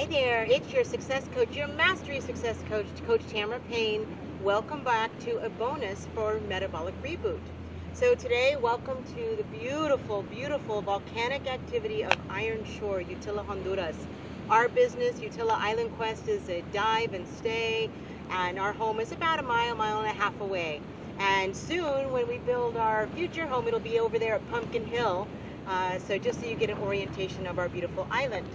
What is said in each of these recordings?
Hi there, it's your success coach, your mastery success coach, Coach Tamara Payne. Welcome back to a bonus for Metabolic Reboot. So today, welcome to the beautiful, beautiful volcanic activity of Iron Shore, Utila, Honduras. Our business, Utila Island Quest, is a dive and stay, and our home is about a mile and a half away. And soon, when we build our future home, it'll be over there at Pumpkin Hill. So just so you get an orientation of our beautiful island.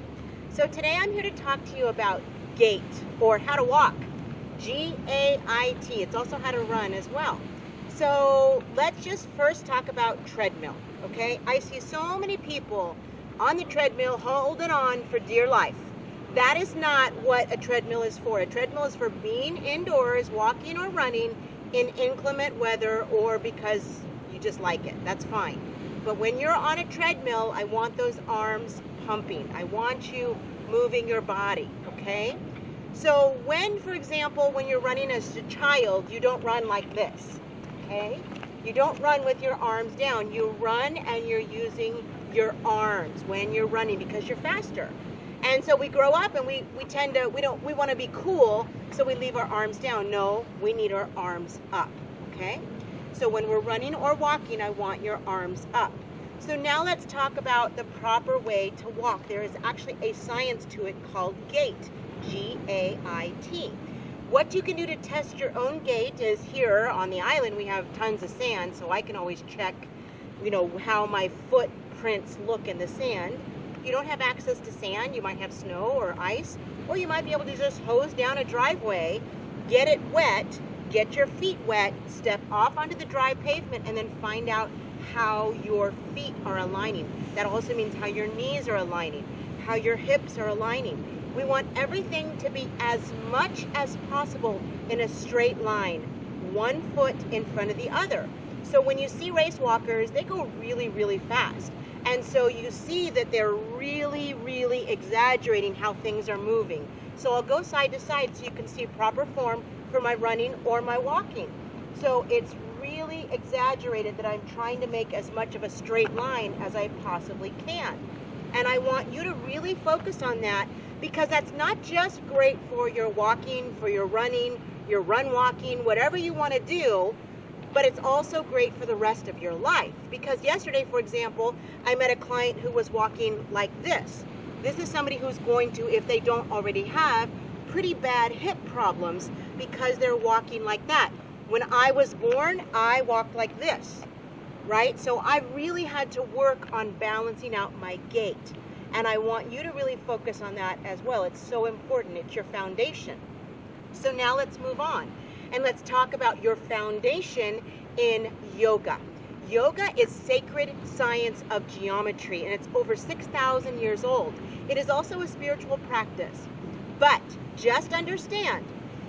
So today I'm here to talk to you about gait, or how to walk. G-A-I-T. It's also how to run as well. So let's just first talk about treadmill, okay? I see so many people on the treadmill holding on for dear life. That is not what a treadmill is for. A treadmill is for being indoors, walking or running in inclement weather, or because you just like it. That's fine. But when you're on a treadmill, I want those arms pumping. I want you moving your body, okay? So when, for example, when you're running as a child, you don't run like this, okay? You don't run with your arms down. You run and you're using your arms when you're running because you're faster. And so we grow up and we want to be cool, so we leave our arms down. No, we need our arms up, okay? So when we're running or walking, I want your arms up. So now let's talk about the proper way to walk. There is actually a science to it called gait, G-A-I-T. What you can do to test your own gait is here on the island we have tons of sand, so I can always check, how my footprints look in the sand. If you don't have access to sand, you might have snow or ice, or you might be able to just hose down a driveway, get it wet, get your feet wet, step off onto the dry pavement, and then find out how your feet are aligning. That also means how your knees are aligning, how your hips are aligning. We want everything to be as much as possible in a straight line, one foot in front of the other. So when you see race walkers, they go really, really fast. And so you see that they're really, really exaggerating how things are moving. So I'll go side to side so you can see proper form for my running or my walking. So it's really exaggerated that I'm trying to make as much of a straight line as I possibly can. And I want you to really focus on that, because that's not just great for your walking, for your running, your run walking, whatever you want to do, but it's also great for the rest of your life. Because yesterday, for example, I met a client who was walking like this. This is somebody who's going to, if they don't already have, pretty bad hip problems because they're walking like that. When I was born, I walked like this, right? So I really had to work on balancing out my gait. And I want you to really focus on that as well. It's so important. It's your foundation. So now let's move on. And let's talk about your foundation in yoga. Yoga is sacred science of geometry, and it's over 6,000 years old. It is also a spiritual practice. But just understand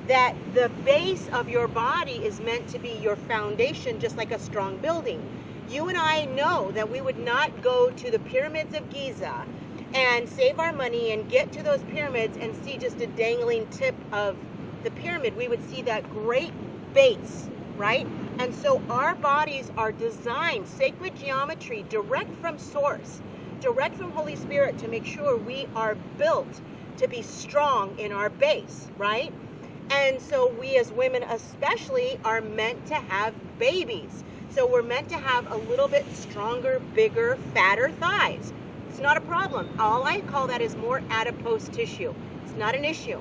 that the base of your body is meant to be your foundation, just like a strong building. You and I know that we would not go to the pyramids of Giza and save our money and get to those pyramids and see just a dangling tip of the pyramid. We would see that great base, right? And so our bodies are designed, sacred geometry, direct from source, direct from Holy Spirit, to make sure we are built to be strong in our base, right? And so we as women especially are meant to have babies. So we're meant to have a little bit stronger, bigger, fatter thighs. It's not a problem. All I call that is more adipose tissue. It's not an issue.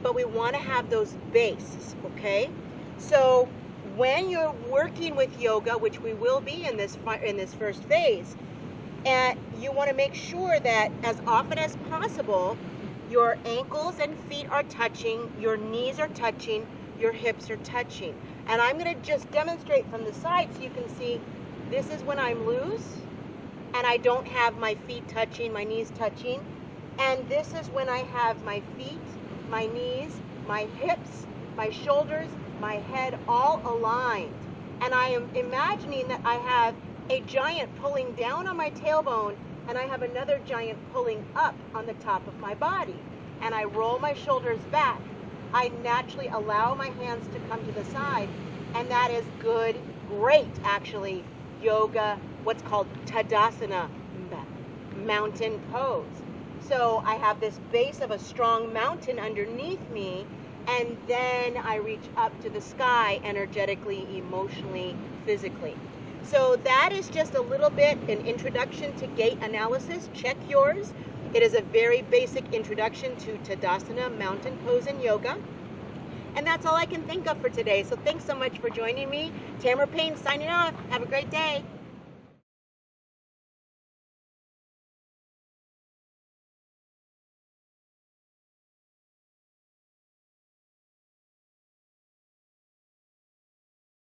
But we want to have those bases, okay? So when you're working with yoga, which we will be in this first phase, you want to make sure that as often as possible, your ankles and feet are touching, your knees are touching, your hips are touching. And I'm going to just demonstrate from the side so you can see this is when I'm loose and I don't have my feet touching, my knees touching. And this is when I have my feet, my knees, my hips, my shoulders, my head all aligned. And I am imagining that I have a giant pulling down on my tailbone, and I have another giant pulling up on the top of my body. And I roll my shoulders back. I naturally allow my hands to come to the side, and that is good, great, actually, yoga, what's called Tadasana, mountain pose. So I have this base of a strong mountain underneath me, and then I reach up to the sky energetically, emotionally, physically. So that is just a little bit an introduction to gait analysis. Check yours. It is a very basic introduction to Tadasana, mountain pose in yoga. And that's all I can think of for today. So thanks so much for joining me. Tamara Payne signing off. Have a great day.